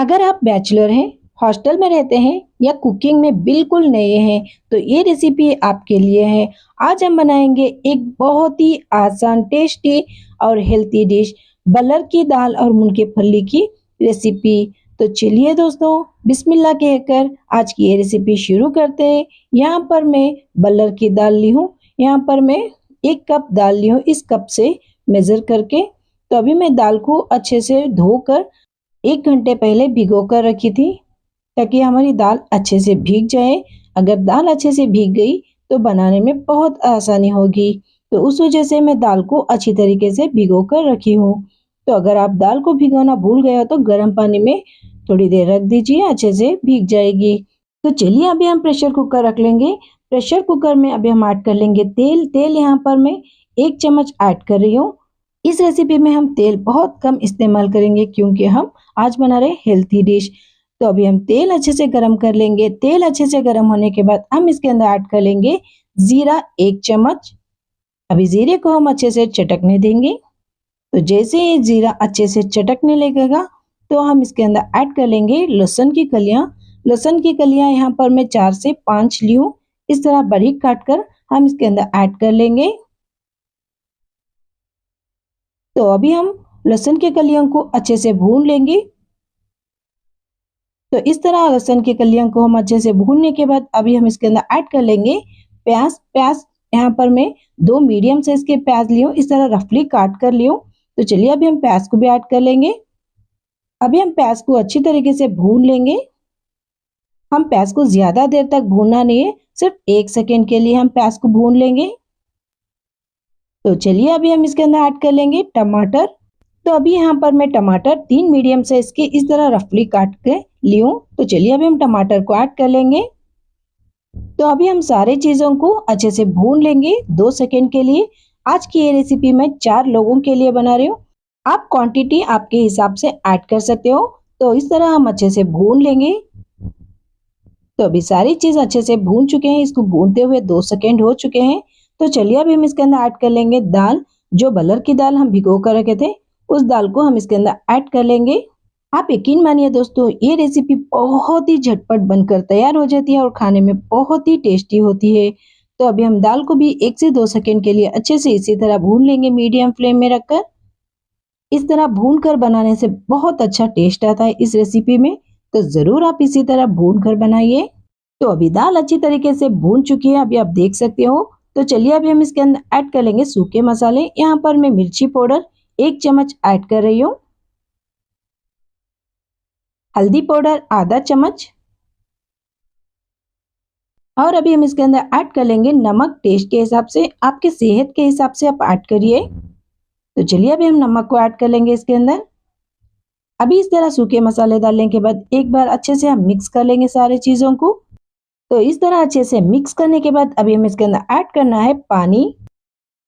अगर आप बैचलर हैं, हॉस्टल में रहते हैं या कुकिंग में बिल्कुल नए हैं, तो ये रेसिपी आपके लिए है। आज हम बनाएंगे एक बहुत ही आसान, टेस्टी और हेल्थी डिश, बलर की दाल और मूंग की फली की रेसिपी। तो चलिए दोस्तों, बिस्मिल्लाह कहकर आज की ये रेसिपी शुरू करते हैं। यहाँ पर मैं बलर की दाल ली हूँ। यहाँ पर मैं 1 कप दाल ली हूँ, इस कप से मेजर करके। तो अभी मैं दाल को अच्छे से धोकर 1 घंटे पहले भिगो कर रखी थी, ताकि हमारी दाल अच्छे से भीग जाए। अगर दाल अच्छे से भीग गई तो बनाने में बहुत आसानी होगी। तो उस वजह से मैं दाल को अच्छी तरीके से भिगो कर रखी हूँ। तो अगर आप दाल को भिगोना भूल गए हो तो गर्म पानी में थोड़ी देर रख दीजिए, अच्छे से भीग जाएगी। तो चलिए अभी हम प्रेशर कुकर रख लेंगे। प्रेशर कुकर में अभी हम ऐड कर लेंगे तेल। तेल यहाँ पर मैं 1 चम्मच ऐड कर रही हूँ। इस रेसिपी में हम तेल बहुत कम इस्तेमाल करेंगे, क्योंकि हम आज बना रहे हेल्थी डिश। तो अभी हम तेल अच्छे से गरम कर लेंगे। तेल अच्छे से गरम होने के बाद हम इसके अंदर ऐड कर लेंगे जीरा 1 चम्मच। अभी जीरे को हम अच्छे से चटकने देंगे। तो जैसे ये जीरा अच्छे से चटकने लगेगा तो हम इसके अंदर ऐड कर लेंगे लहसुन की कलियां। लहसुन की कलियां यहाँ पर मैं 4 से 5 ली हूँ। इस तरह बारीक काट कर हम इसके अंदर ऐड कर लेंगे। तो अभी हम लहसुन की कलियों को अच्छे से भून लेंगे। तो इस तरह लहसुन की कलियों को हम अच्छे से भूनने के बाद अभी हम इसके अंदर ऐड कर लेंगे प्याज। प्याज यहाँ पर मैं 2 मीडियम साइज के प्याज लियो, इस तरह रफली काट कर लियो। तो चलिए अभी हम प्याज को भी ऐड कर लेंगे। अभी हम प्याज को अच्छी तरीके से भून लेंगे। हम प्याज को ज्यादा देर तक भूनना नहीं है, सिर्फ 1 सेकेंड के लिए हम प्याज को भून लेंगे। तो चलिए अभी हम इसके अंदर ऐड कर लेंगे टमाटर। तो अभी यहाँ पर मैं टमाटर 3 मीडियम साइज के इस तरह रफली काट के ली हूँ। तो चलिए अभी हम टमाटर को ऐड कर लेंगे। तो अभी हम सारे चीजों को अच्छे से भून लेंगे 2 सेकेंड के लिए। आज की ये रेसिपी मैं 4 लोगों के लिए बना रही हूँ। आप क्वांटिटी आपके हिसाब से ऐड कर सकते हो। तो इस तरह हम अच्छे से भून लेंगे। तो अभी सारी चीज अच्छे से भून चुके हैं। इसको भूनते हुए 2 सेकेंड हो चुके हैं। तो चलिए अभी हम इसके अंदर ऐड कर लेंगे दाल। जो बलर की दाल हम भिगो कर रखे थे, उस दाल को हम इसके अंदर ऐड कर लेंगे। आप यकीन मानिए दोस्तों, ये रेसिपी बहुत ही झटपट बनकर तैयार हो जाती है और खाने में बहुत ही टेस्टी होती है। तो अभी हम दाल को भी 1 से 2 सेकेंड के लिए अच्छे से इसी तरह भून लेंगे, मीडियम फ्लेम में रखकर। इस तरह भून कर बनाने से बहुत अच्छा टेस्ट आता है इस रेसिपी में। तो जरूर आप इसी तरह भून कर बनाइए। तो अभी दाल अच्छी तरीके से भून चुकी है, अभी आप देख सकते हो। तो चलिए अभी हम इसके अंदर ऐड कर लेंगे सूखे मसाले। यहाँ पर मैं मिर्ची पाउडर 1 चम्मच ऐड कर रही हूँ। हल्दी पाउडर आधा चम्मच। और अभी हम इसके अंदर ऐड कर लेंगे नमक टेस्ट के हिसाब से। आपके सेहत के हिसाब से आप ऐड करिए। तो चलिए अभी हम नमक को ऐड कर लेंगे इसके अंदर। अभी इस तरह सूखे मसाले डालने के बाद एक बार अच्छे से हम मिक्स कर लेंगे सारी चीजों को। तो इस तरह अच्छे से मिक्स करने के बाद अभी हम इसके अंदर ऐड करना है पानी।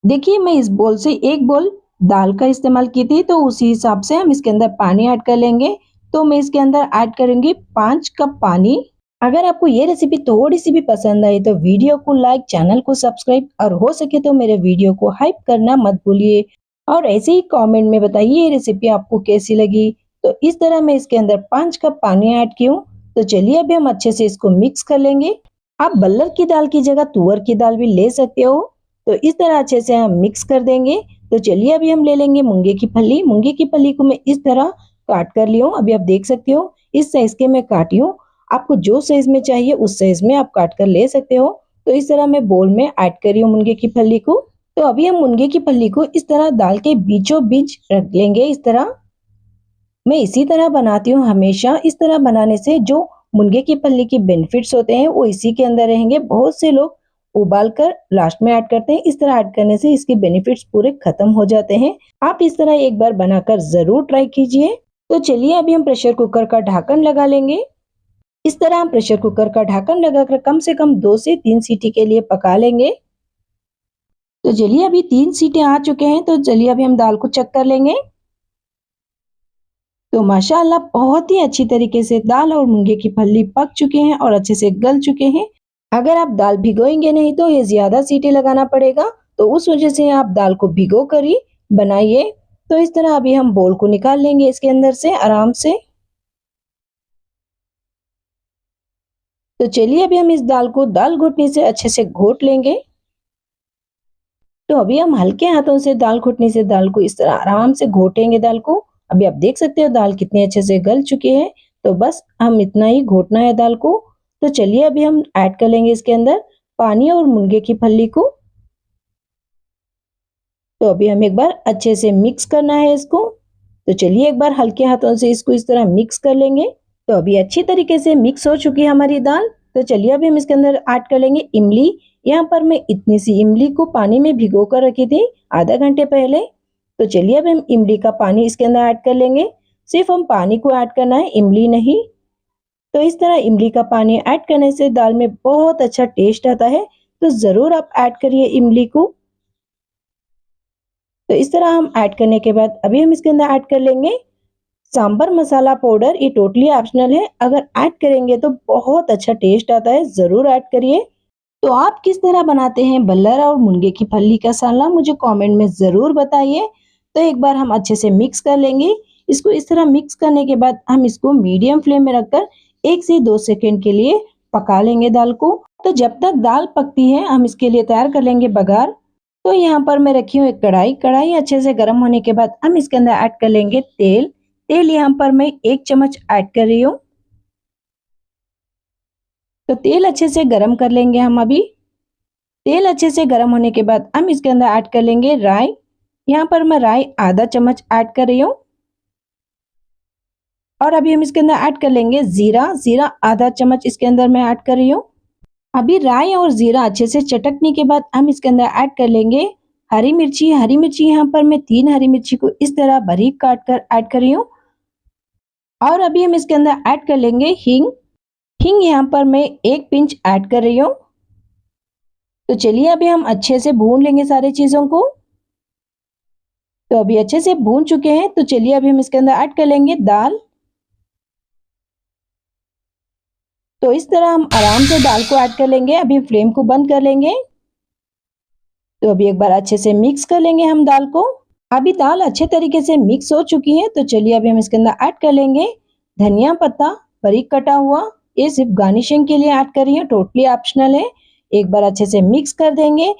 देखिए मैं इस बोल से 1 बोल दाल का इस्तेमाल की थी, तो उसी हिसाब से हम इसके अंदर पानी ऐड कर लेंगे। तो मैं इसके अंदर ऐड करूंगी 5 कप पानी। अगर आपको ये रेसिपी थोड़ी सी भी पसंद आई तो वीडियो को लाइक, चैनल को सब्सक्राइब और हो सके तो मेरे वीडियो को हाइप करना मत भूलिए। और ऐसे ही कमेंट में बताइए ये रेसिपी आपको कैसी लगी। तो इस तरह मैं इसके अंदर 5 कप पानी ऐड की हूँ। तो चलिए अभी हम अच्छे से इसको मिक्स कर लेंगे। आप बल्लर की दाल की जगह तुअर की दाल भी ले सकते हो। तो इस तरह अच्छे से हम मिक्स कर देंगे। तो चलिए अभी हम ले लेंगे मूंगे की फली। मूंगे की फली को मैं इस तरह काट कर ली हूँ। अभी आप देख सकते हो इस साइज के मैं काटी हूँ। आपको जो साइज में चाहिए उस साइज में आप काट कर ले सकते हो। तो इस तरह मैं बोल में ऐड करी हूँ मुनगे की फली को। तो अभी हम मुनगे की फली को इस तरह दाल के बीचों बीच रख लेंगे। इस तरह मैं इसी तरह बनाती हूँ हमेशा। इस तरह बनाने से जो मुनगे की फली के बेनिफिट्स होते हैं वो इसी के अंदर रहेंगे। बहुत से लोग उबाल कर लास्ट में ऐड करते हैं। इस तरह ऐड करने से इसके बेनिफिट्स पूरे खत्म हो जाते हैं। आप इस तरह एक बार बनाकर जरूर ट्राई कीजिए। तो चलिए अभी हम प्रेशर कुकर का ढक्कन लगा लेंगे। इस तरह हम प्रेशर कुकर का ढक्कन लगाकर कम से कम 2 से 3 सीटी के लिए पका लेंगे। तो चलिए अभी 3 सीटी आ चुके हैं। तो चलिए अभी हम दाल को चेक कर लेंगे। तो माशाअल्लाह बहुत ही अच्छी तरीके से दाल और मूंगे की फली पक चुके हैं और अच्छे से गल चुके हैं। अगर आप दाल भिगोएंगे नहीं तो ये ज्यादा सीटी लगाना पड़ेगा। तो उस वजह से आप दाल को भिगो कर ही बनाइए। तो इस तरह अभी हम बोल को निकाल लेंगे इसके अंदर से आराम से। तो चलिए अभी हम इस दाल को दाल घुटनी से अच्छे से घोट लेंगे। तो अभी हम हल्के हाथों से दाल घुटनी से दाल को इस तरह आराम से घोटेंगे दाल को। अभी आप देख सकते हो दाल कितने अच्छे से गल चुकी है। तो बस हम इतना ही घोटना है दाल को। तो चलिए अभी हम ऐड कर लेंगे इसके अंदर पानी और मुनगे की फली को। तो अभी हम एक बार अच्छे से मिक्स करना है इसको। तो चलिए एक बार हल्के हाथों से इसको इस तरह मिक्स कर लेंगे। तो अभी अच्छी तरीके से मिक्स हो चुकी है हमारी दाल। तो चलिए अभी हम इसके अंदर ऐड कर लेंगे इमली। यहाँ पर मैं इतनी सी इमली को पानी में भिगो कर रखी थी आधा घंटे पहले। तो चलिए अब हम इमली का पानी इसके अंदर ऐड कर लेंगे। सिर्फ हम पानी को ऐड करना है, इमली नहीं। तो इस तरह इमली का पानी ऐड करने से दाल में बहुत अच्छा टेस्ट आता है। तो ज़रूर आप ऐड करिए इमली को। तो इस तरह हम ऐड करने के बाद अभी हम इसके अंदर ऐड कर लेंगे सांबर मसाला पाउडर। ये टोटली ऑप्शनल है, अगर ऐड करेंगे तो बहुत अच्छा टेस्ट आता है, ज़रूर ऐड करिए। तो आप किस तरह बनाते हैं बल्लर और मुनगे की फली का सालना, मुझे कमेंट में ज़रूर बताइए। तो एक बार हम अच्छे से मिक्स कर लेंगे। इसको इस तरह मिक्स करने के बाद हम इसको मीडियम फ्लेम में रखकर 1 से 2 सेकंड के लिए पका लेंगे दाल को। तो जब तक दाल पकती है हम इसके लिए तैयार कर लेंगे बघार। तो यहाँ पर मैं रखी हूँ एक कढ़ाई। कढ़ाई अच्छे से गर्म होने के बाद हम इसके अंदर ऐड कर लेंगे तेल। तेल यहाँ पर मैं 1 चम्मच ऐड कर रही हूँ। तो तेल अच्छे से गरम कर लेंगे हम अभी। तेल अच्छे से गरम होने के बाद हम इसके अंदर ऐड कर लेंगे राई। यहाँ पर मैं राई आधा चम्मच ऐड कर रही हूँ। और अभी हम इसके अंदर ऐड कर लेंगे जीरा। जीरा आधा चम्मच इसके अंदर मैं ऐड कर रही हूँ। अभी राई और जीरा अच्छे से चटकने के बाद हम इसके अंदर ऐड कर लेंगे हरी मिर्ची। हरी मिर्ची यहाँ पर मैं 3 हरी मिर्ची को इस तरह बारीक काट कर ऐड कर रही हूँ। और अभी हम इसके अंदर ऐड कर लेंगे हींग। हींग यहाँ पर मैं 1 पिंच ऐड कर रही हूँ। तो चलिए अभी हम अच्छे से भून लेंगे सारी चीज़ों को। तो अभी अच्छे से भून चुके हैं। तो चलिए अभी हम इसके अंदर ऐड कर लेंगे दाल। तो इस तरह हम आराम से दाल को ऐड कर लेंगे। अभी फ्लेम को बंद कर लेंगे। तो अभी एक बार अच्छे से मिक्स कर लेंगे हम दाल को। अभी दाल अच्छे तरीके से मिक्स हो चुकी है। तो चलिए अभी हम इसके अंदर ऐड कर लेंगे धनिया पत्ता बारीक कटा हुआ। ये सिर्फ गार्निशिंग के लिए ऐड कर रही हूँ, टोटली ऑप्शनल है। एक बार अच्छे से मिक्स कर देंगे।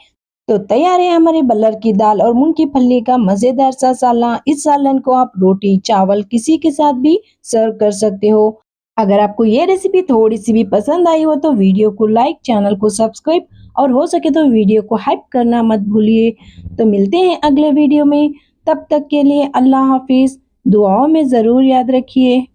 तो तैयार है हमारे बल्लर की दाल और मूंग की फली का मजेदार सा सालन। इस सालन को आप रोटी चावल किसी के साथ भी सर्व कर सकते हो। अगर आपको ये रेसिपी थोड़ी सी भी पसंद आई हो तो वीडियो को लाइक, चैनल को सब्सक्राइब और हो सके तो वीडियो को हाइप करना मत भूलिए। तो मिलते हैं अगले वीडियो में, तब तक के लिए अल्लाह हाफिज। दुआओं में ज़रूर याद रखिए।